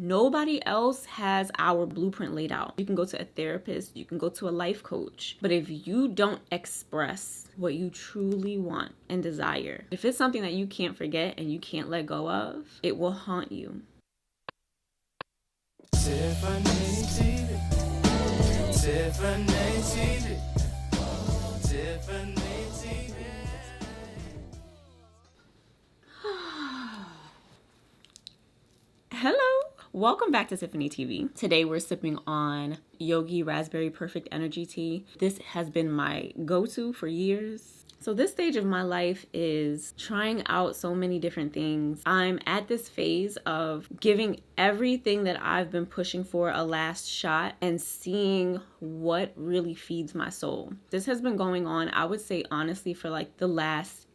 Nobody else has our blueprint laid out. You can go to a therapist, you can go to a life coach, but if you don't express what you truly want and desire, if it's something that you can't forget and you can't let go of, it will haunt you. Tiffany. Hello, welcome back to Tiffany TV. Today we're sipping on Yogi Raspberry Perfect Energy Tea. This has been my go-to for years. So this stage of my life is trying out so many different things. I'm at this phase of giving everything that I've been pushing for a last shot and seeing what really feeds my soul. This has been going on, I would say honestly, for like the last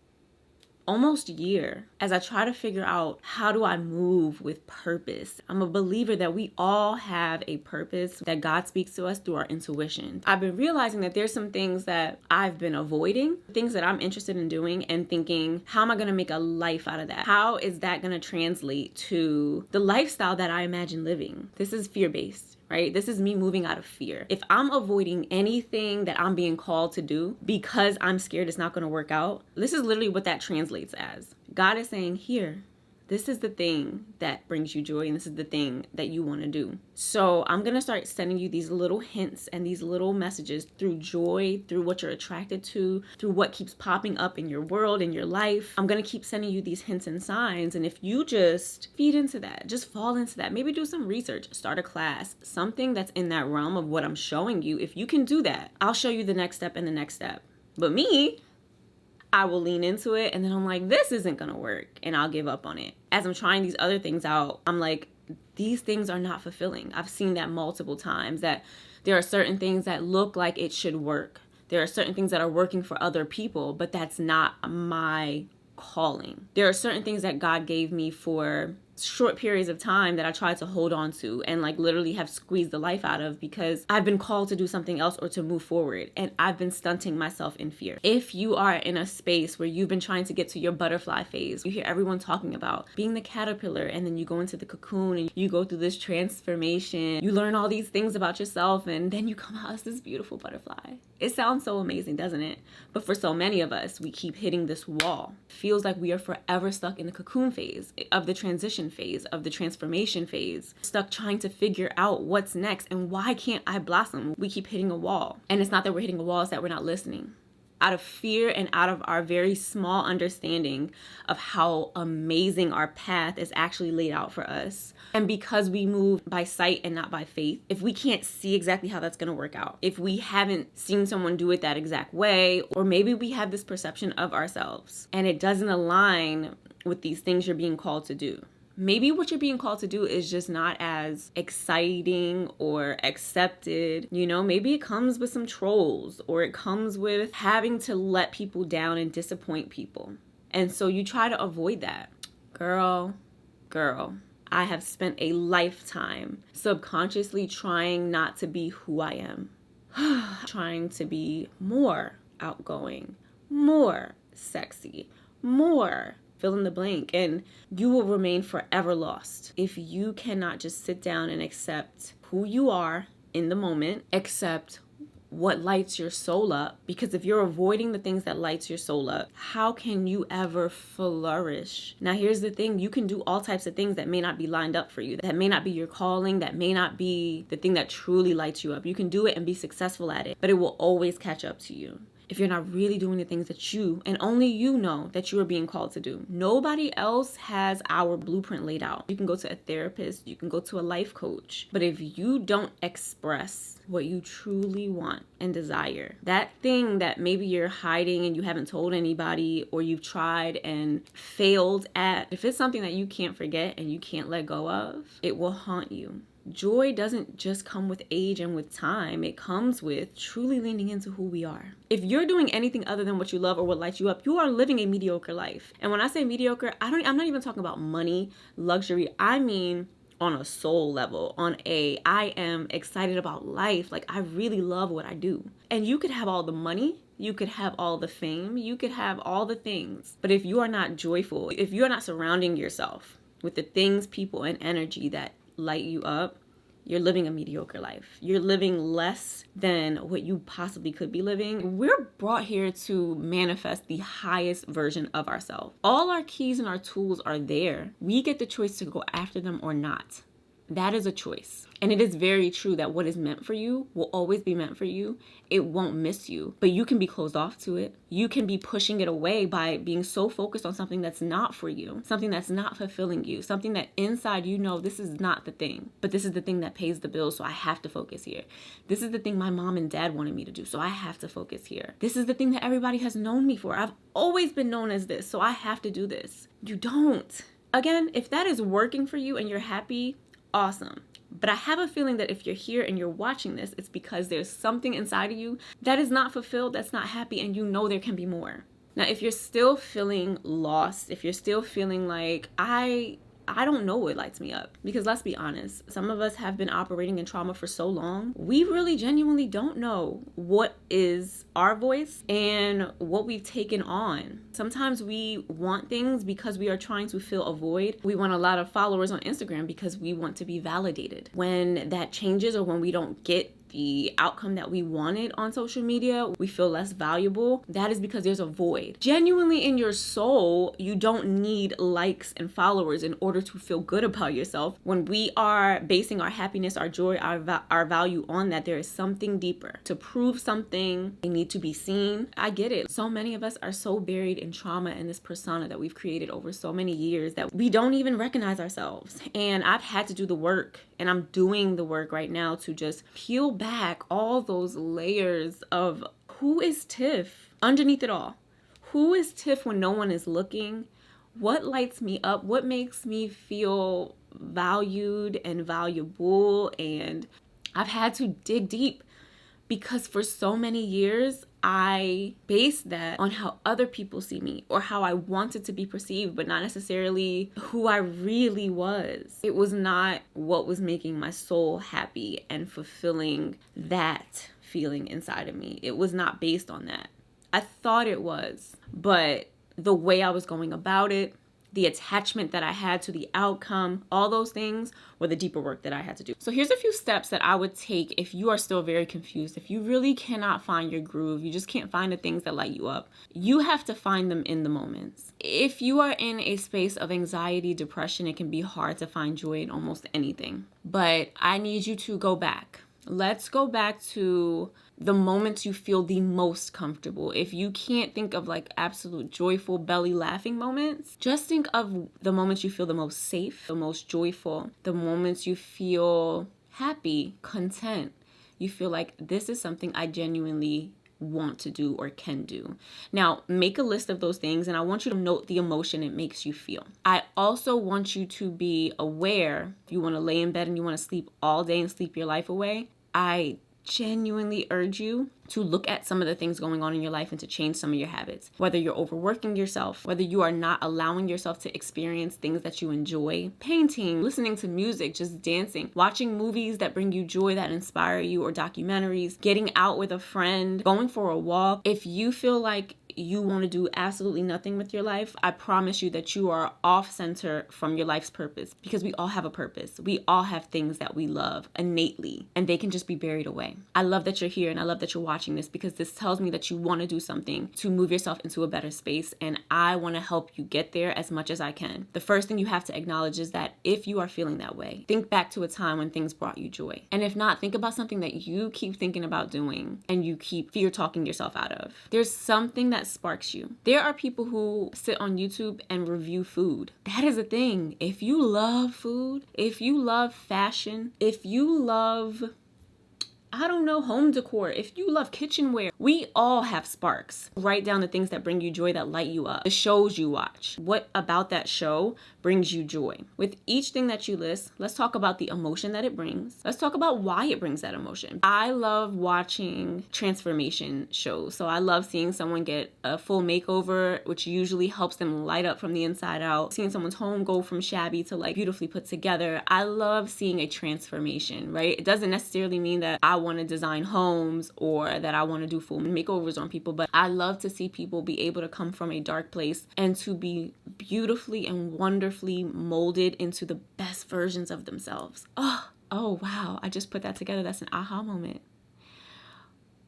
almost year as I try to figure out how do I move with purpose. I'm a believer that we all have a purpose, that God speaks to us through our intuition. I've been realizing that there's some things that I've been avoiding, things that I'm interested in doing and thinking, how am I going to make a life out of that? How is that going to translate to the lifestyle that I imagine living? This is fear-based. Right? This is me moving out of fear. If I'm avoiding anything that I'm being called to do because I'm scared it's not going to work out, this is literally what that translates as. God is saying, here, this is the thing that brings you joy and this is the thing that you want to do. So I'm going to start sending you these little hints and these little messages through joy, through what you're attracted to, through what keeps popping up in your world, in your life. I'm going to keep sending you these hints and signs. And if you just feed into that, just fall into that, maybe do some research, start a class, something that's in that realm of what I'm showing you. If you can do that, I'll show you the next step and the next step. But me, I will lean into it and then I'm like, this isn't gonna work, and I'll give up on it. As I'm trying these other things out, I'm like, these things are not fulfilling. I've seen that multiple times, that there are certain things that look like it should work. There are certain things that are working for other people, but that's not my calling. There are certain things that God gave me for short periods of time that I tried to hold on to and like literally have squeezed the life out of because I've been called to do something else or to move forward, and I've been stunting myself in fear. If you are in a space where you've been trying to get to your butterfly phase, you hear everyone talking about being the caterpillar and then you go into the cocoon and you go through this transformation, you learn all these things about yourself and then you come out as this beautiful butterfly. It sounds so amazing, doesn't it? But for so many of us, we keep hitting this wall. It feels like we are forever stuck in the cocoon phase of the transition phase, of the transformation phase, stuck trying to figure out what's next and why can't I blossom? We keep hitting a wall. And it's not that we're hitting a wall, it's that we're not listening. Out of fear and out of our very small understanding of how amazing our path is actually laid out for us. And because we move by sight and not by faith, if we can't see exactly how that's going to work out, if we haven't seen someone do it that exact way, or maybe we have this perception of ourselves and it doesn't align with these things you're being called to do. Maybe what you're being called to do is just not as exciting or accepted. You know, maybe it comes with some trolls or it comes with having to let people down and disappoint people. And so you try to avoid that. Girl, I have spent a lifetime subconsciously trying not to be who I am. Trying to be more outgoing, more sexy, more fill in the blank, and you will remain forever lost if you cannot just sit down and accept who you are in the moment, accept what lights your soul up. Because if you're avoiding the things that lights your soul up, how can you ever flourish? Now here's the thing, you can do all types of things that may not be lined up for you, that may not be your calling, that may not be the thing that truly lights you up. You can do it and be successful at it, but it will always catch up to you if you're not really doing the things that you and only you know that you are being called to do. Nobody else has our blueprint laid out. You can go to a therapist, you can go to a life coach, but if you don't express what you truly want and desire, that thing that maybe you're hiding and you haven't told anybody or you've tried and failed at, if it's something that you can't forget and you can't let go of, it will haunt you. Joy doesn't just come with age and with time. It comes with truly leaning into who we are. If you're doing anything other than what you love or what lights you up, you are living a mediocre life. And when I say mediocre, I'm not even talking about money, luxury. I mean on a soul level, I am excited about life. Like, I really love what I do. And you could have all the money, you could have all the fame, you could have all the things. But if you are not joyful, if you are not surrounding yourself with the things, people, and energy that light you up, you're living a mediocre life. You're living less than what you possibly could be living. We're brought here to manifest the highest version of ourselves. All our keys and our tools are there. We get the choice to go after them or not. That is a choice. And it is very true that what is meant for you will always be meant for you. It won't miss you, but you can be closed off to it. You can be pushing it away by being so focused on something that's not for you, something that's not fulfilling you, something that inside you know this is not the thing, but this is the thing that pays the bills, so I have to focus here. This is the thing my mom and dad wanted me to do, so I have to focus here. This is the thing that everybody has known me for. I've always been known as this, so I have to do this. You don't. Again, if that is working for you and you're happy, awesome. But I have a feeling that if you're here and you're watching this, it's because there's something inside of you that is not fulfilled, that's not happy, and you know there can be more. Now, if you're still feeling lost, if you're still feeling like, I don't know what lights me up, because let's be honest, some of us have been operating in trauma for so long, we really genuinely don't know what is our voice and what we've taken on. Sometimes we want things because we are trying to fill a void. We want a lot of followers on Instagram because we want to be validated. When that changes or when we don't get the outcome that we wanted on social media, we feel less valuable. That is because there's a void. Genuinely in your soul, you don't need likes and followers in order to feel good about yourself. When we are basing our happiness, our joy, our value on that, there is something deeper. To prove something, they need to be seen. I get it. So many of us are so buried in trauma and this persona that we've created over so many years that we don't even recognize ourselves. And I've had to do the work, and I'm doing the work right now to just peel back all those layers of who is Tiff underneath it all. Who is Tiff when no one is looking? What lights me up? What makes me feel valued and valuable? And I've had to dig deep because for so many years, I based that on how other people see me or how I wanted to be perceived, but not necessarily who I really was. It was not what was making my soul happy and fulfilling that feeling inside of me. It was not based on that. I thought it was, but the way I was going about it, the attachment that I had to the outcome, all those things were the deeper work that I had to do. So here's a few steps that I would take if you are still very confused, if you really cannot find your groove, you just can't find the things that light you up. You have to find them in the moments. If you are in a space of anxiety, depression, it can be hard to find joy in almost anything. But I need you to go back. Let's go back to the moments you feel the most comfortable. If you can't think of like absolute joyful belly laughing moments, just think of the moments you feel the most safe, the most joyful, the moments you feel happy, content. You feel like this is something I genuinely want to do or can do. Now, make a list of those things, and I want you to note the emotion it makes you feel. I also want you to be aware, if you want to lay in bed and you want to sleep all day and sleep your life away, I genuinely urge you to look at some of the things going on in your life and to change some of your habits. Whether you're overworking yourself, whether you are not allowing yourself to experience things that you enjoy, painting, listening to music, just dancing, watching movies that bring you joy, that inspire you, or documentaries, getting out with a friend, going for a walk. If you feel like you want to do absolutely nothing with your life, I promise you that you are off center from your life's purpose, because we all have a purpose. We all have things that we love innately, and they can just be buried away. I love that you're here, and I love that you're watching this, because this tells me that you want to do something to move yourself into a better space, and I want to help you get there as much as I can. The first thing you have to acknowledge is that if you are feeling that way, think back to a time when things brought you joy. And if not, think about something that you keep thinking about doing and you keep fear talking yourself out of. There's something that sparks you. There are people who sit on YouTube and review food. That is a thing. If you love food, if you love fashion, if you love, I don't know, home decor, if you love kitchenware, we all have sparks. Write down the things that bring you joy, that light you up. The shows you watch. What about that show brings you joy? With each thing that you list, let's talk about the emotion that it brings. Let's talk about why it brings that emotion. I love watching transformation shows. So I love seeing someone get a full makeover, which usually helps them light up from the inside out. Seeing someone's home go from shabby to like beautifully put together. I love seeing a transformation, right? It doesn't necessarily mean that I want to design homes or that I want to do full makeovers on people, but I love to see people be able to come from a dark place and to be beautifully and wonderfully molded into the best versions of themselves. Oh wow, I just put that together. That's an aha moment.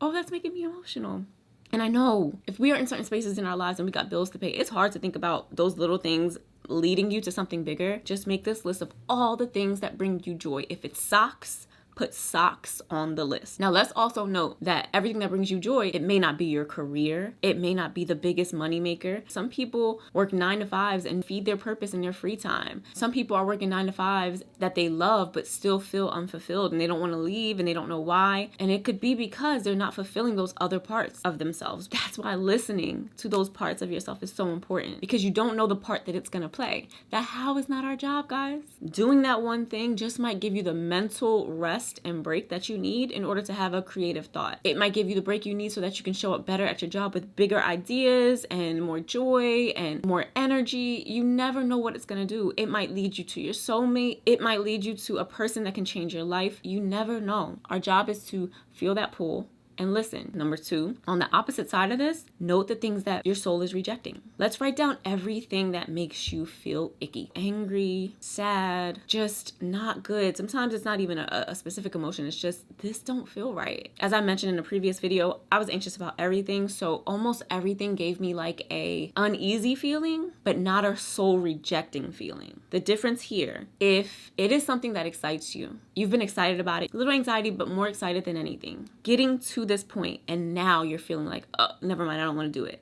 Oh, that's making me emotional. And I know if we are in certain spaces in our lives and we got bills to pay, it's hard to think about those little things leading you to something bigger. Just make this list of all the things that bring you joy. If it's socks, put socks on the list. Now, let's also note that everything that brings you joy, it may not be your career. It may not be the biggest moneymaker. Some people work 9 to 5s and feed their purpose in their free time. Some people are working 9 to 5s that they love but still feel unfulfilled and they don't want to leave and they don't know why. And it could be because they're not fulfilling those other parts of themselves. That's why listening to those parts of yourself is so important, because you don't know the part that it's going to play. That how is not our job, guys. Doing that one thing just might give you the mental rest and break that you need in order to have a creative thought. It might give you the break you need so that you can show up better at your job with bigger ideas and more joy and more energy. You never know what it's going to do. It might lead you to your soulmate. It might lead you to a person that can change your life. You never know. Our job is to feel that pull and listen. Number 2, on the opposite side of this, note the things that your soul is rejecting. Let's write down everything that makes you feel icky, angry, sad, just not good. Sometimes it's not even a specific emotion. It's just, this don't feel right. As I mentioned in a previous video, I was anxious about everything. So almost everything gave me like a uneasy feeling, but not a soul rejecting feeling. The difference here, if it is something that excites you, you've been excited about it, a little anxiety, but more excited than anything. Getting to this point and now you're feeling like, oh, never mind, I don't want to do it.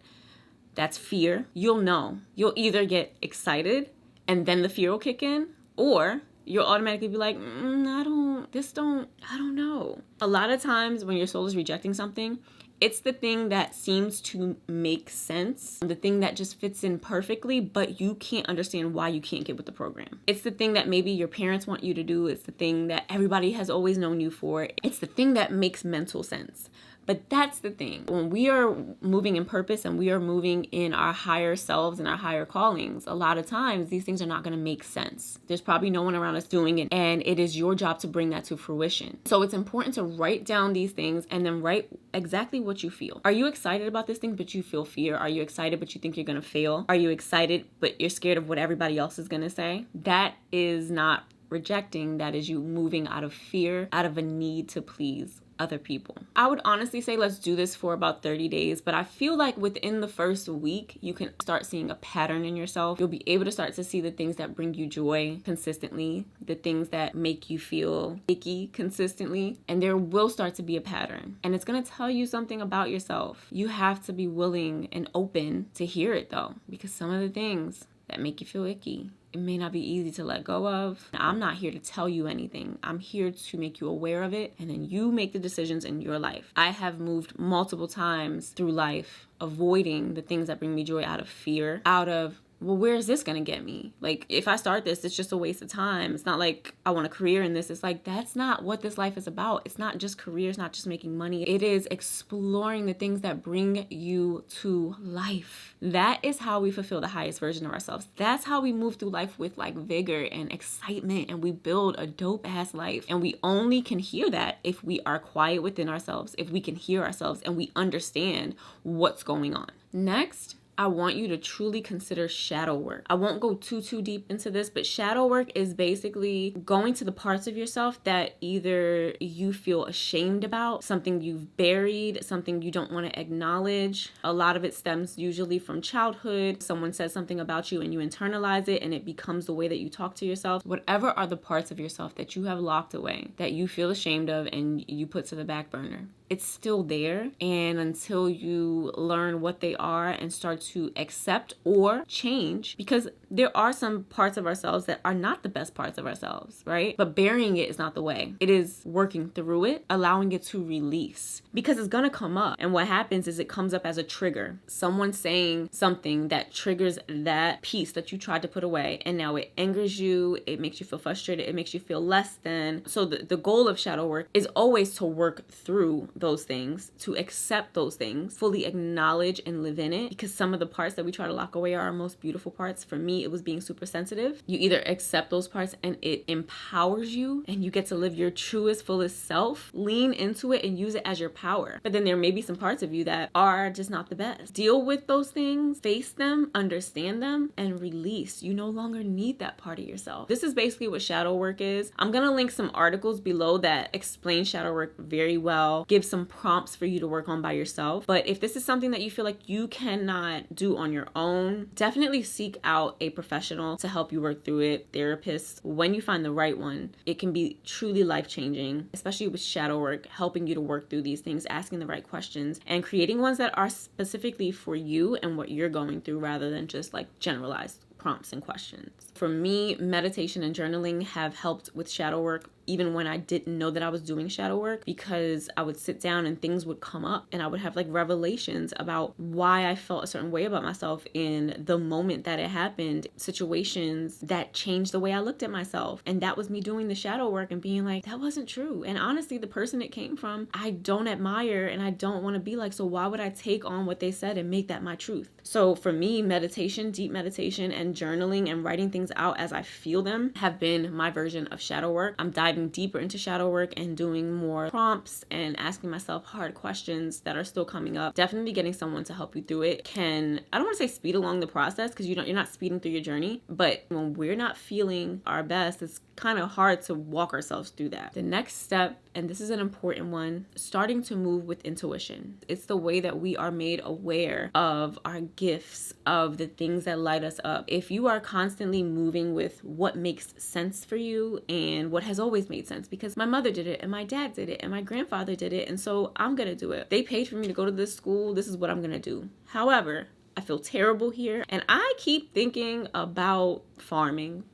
That's fear. You'll know. You'll either get excited and then the fear will kick in, or you'll automatically be like, I don't know. A lot of times when your soul is rejecting something, it's the thing that seems to make sense, the thing that just fits in perfectly, but you can't understand why you can't get with the program. It's the thing that maybe your parents want you to do. It's the thing that everybody has always known you for. It's the thing that makes mental sense. But that's the thing. When we are moving in purpose and we are moving in our higher selves and our higher callings, a lot of times these things are not going to make sense. There's probably no one around us doing it, and it is your job to bring that to fruition. So it's important to write down these things and then write exactly what you feel. Are you excited about this thing but you feel fear? Are you excited but you think you're going to fail? Are you excited but you're scared of what everybody else is going to say? That is not rejecting. That is you moving out of fear, out of a need to please other people. I would honestly say let's do this for about 30 days, but I feel like within the first week, you can start seeing a pattern in yourself. You'll be able to start to see the things that bring you joy consistently, the things that make you feel icky consistently, and there will start to be a pattern. And it's going to tell you something about yourself. You have to be willing and open to hear it though, because some of the things that make you feel icky, it may not be easy to let go of. I'm not here to tell you anything. I'm here to make you aware of it, and then you make the decisions in your life. I have moved multiple times through life avoiding the things that bring me joy out of fear, out of, well, where is this going to get me? Like, if I start this, it's just a waste of time. It's not like I want a career in this. It's like, that's not what this life is about. It's not just career. It's not just making money. It is exploring the things that bring you to life. That is how we fulfill the highest version of ourselves. That's how we move through life with like vigor and excitement, and we build a dope ass life. And we only can hear that if we are quiet within ourselves, if we can hear ourselves and we understand what's going on. Next, I want you to truly consider shadow work. I won't go too deep into this, but shadow work is basically going to the parts of yourself that either you feel ashamed about, something you've buried, something you don't want to acknowledge. A lot of it stems usually from childhood. Someone says something about you and you internalize it and it becomes the way that you talk to yourself. Whatever are the parts of yourself that you have locked away, that you feel ashamed of and you put to the back burner, it's still there. And until you learn what they are and start to accept or change, because there are some parts of ourselves that are not the best parts of ourselves, right? But burying it is not the way. It is working through it, allowing it to release, because it's gonna come up. And what happens is it comes up as a trigger. Someone saying something that triggers that piece that you tried to put away, and now it angers you, it makes you feel frustrated, it makes you feel less than. So the goal of shadow work is always to work through those things, to accept those things, fully acknowledge and live in it, because some of the parts that we try to lock away are our most beautiful parts. For me, it was being super sensitive. You either accept those parts and it empowers you and you get to live your truest, fullest self, lean into it and use it as your power. But then there may be some parts of you that are just not the best. Deal with those things, face them, understand them, and release. You no longer need that part of yourself. This is basically what shadow work is. I'm gonna link some articles below that explain shadow work very well, give some prompts for you to work on by yourself. But if this is something that you feel like you cannot do on your own, definitely seek out a professional to help you work through it. Therapists, when you find the right one, it can be truly life-changing, especially with shadow work, helping you to work through these things, asking the right questions, and creating ones that are specifically for you and what you're going through, rather than just like generalized prompts and questions. For me, meditation and journaling have helped with shadow work, even when I didn't know that I was doing shadow work, because I would sit down and things would come up and I would have like revelations about why I felt a certain way about myself in the moment that it happened, situations that changed the way I looked at myself. And that was me doing the shadow work and being like, that wasn't true. And honestly, the person it came from, I don't admire and I don't want to be like, so why would I take on what they said and make that my truth? So for me, meditation, deep meditation, and journaling and writing things out as I feel them have been my version of shadow work. I'm diving deeper into shadow work and doing more prompts and asking myself hard questions that are still coming up. Definitely getting someone to help you through it can, I don't want to say speed along the process, because you're not speeding through your journey, but when we're not feeling our best, it's kind of hard to walk ourselves through that. The next step, and this is an important one, starting to move with intuition. It's the way that we are made aware of our gifts, of the things that light us up. If you are constantly moving with what makes sense for you and what has always made sense, because my mother did it and my dad did it and my grandfather did it, and so I'm gonna do it. They paid for me to go to this school, this is what I'm gonna do. However, I feel terrible here and I keep thinking about farming.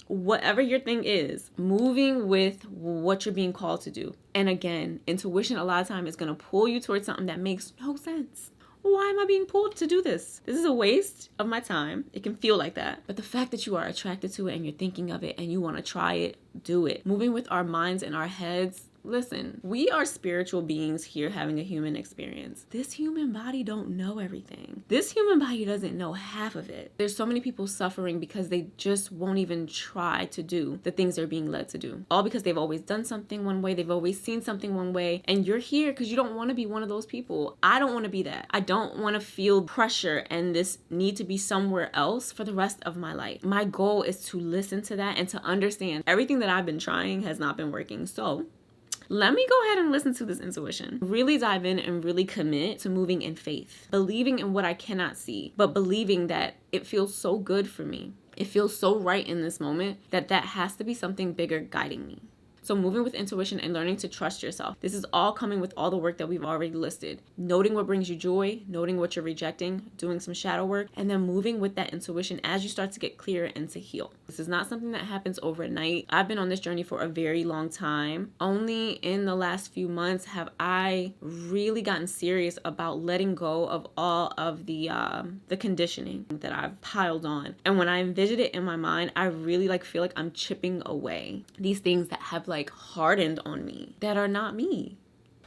Whatever your thing is, moving with what you're being called to do. And again, intuition a lot of time is going to pull you towards something that makes no sense. Why am I being pulled to do this? This is a waste of my time. It can feel like that. But the fact that you are attracted to it and you're thinking of it and you want to try it, do it. Moving with our minds and our heads. Listen, we are spiritual beings here having a human experience. This human body don't know everything. This human body doesn't know half of it. There's so many people suffering because they just won't even try to do the things they're being led to do. All because they've always done something one way, they've always seen something one way, and you're here because you don't want to be one of those people. I don't want to be that. I don't want to feel pressure and this need to be somewhere else for the rest of my life. My goal is to listen to that and to understand everything that I've been trying has not been working. So let me go ahead and listen to this intuition. Really dive in and really commit to moving in faith. Believing in what I cannot see, but believing that it feels so good for me. It feels so right in this moment that has to be something bigger guiding me. So moving with intuition and learning to trust yourself. This is all coming with all the work that we've already listed. Noting what brings you joy, noting what you're rejecting, doing some shadow work, and then moving with that intuition as you start to get clearer and to heal. This is not something that happens overnight. I've been on this journey for a very long time. Only in the last few months have I really gotten serious about letting go of all of the conditioning that I've piled on. And when I envision it in my mind, I really feel like I'm chipping away these things that have hardened on me, that are not me.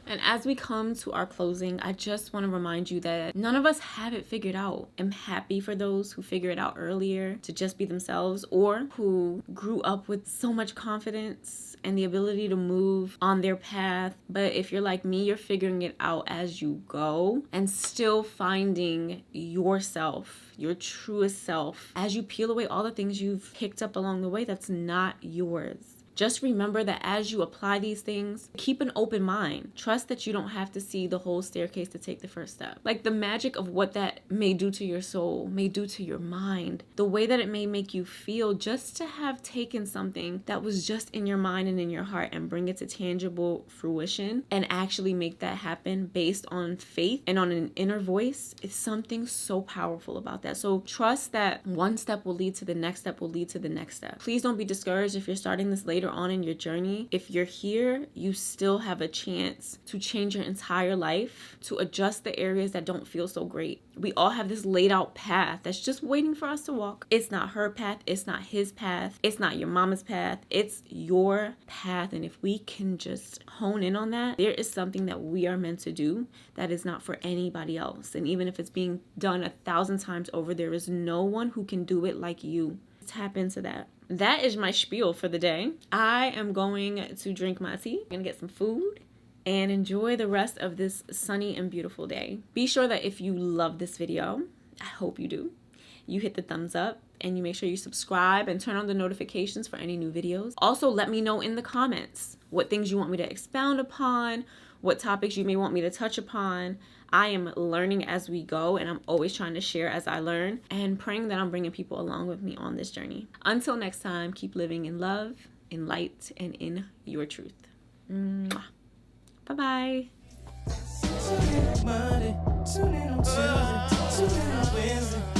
And as we come to our closing, I just want to remind you that none of us have it figured out. I'm happy for those who figure it out earlier to just be themselves, or who grew up with so much confidence and the ability to move on their path. But if you're like me, you're figuring it out as you go and still finding yourself, your truest self, as you peel away all the things you've picked up along the way that's not yours. Just remember that as you apply these things, keep an open mind. Trust that you don't have to see the whole staircase to take the first step. Like the magic of what that may do to your soul, may do to your mind, the way that it may make you feel just to have taken something that was just in your mind and in your heart and bring it to tangible fruition and actually make that happen based on faith and on an inner voice. It's something so powerful about that. So trust that one step will lead to the next step will lead to the next step. Please don't be discouraged if you're starting this later later on in your journey, if you're here, you still have a chance to change your entire life, to adjust the areas that don't feel so great. We all have this laid out path that's just waiting for us to walk. It's not her path. It's not his path. It's not your mama's path. It's your path. And if we can just hone in on that, there is something that we are meant to do that is not for anybody else. And even if it's being done 1,000 times over, there is no one who can do it like you. Tap into that. That is my spiel for the day. I am going to drink my tea. I'm going to get some food and enjoy the rest of this sunny and beautiful day. Be sure that if you love this video, I hope you do, you hit the thumbs up and you make sure you subscribe and turn on the notifications for any new videos. Also, let me know in the comments what things you want me to expound upon, what topics you may want me to touch upon. I am learning as we go, and I'm always trying to share as I learn and praying that I'm bringing people along with me on this journey. Until next time, keep living in love, in light, and in your truth. Mwah. Bye-bye. Monday, tune in on Tuesday, tune in on Wednesday.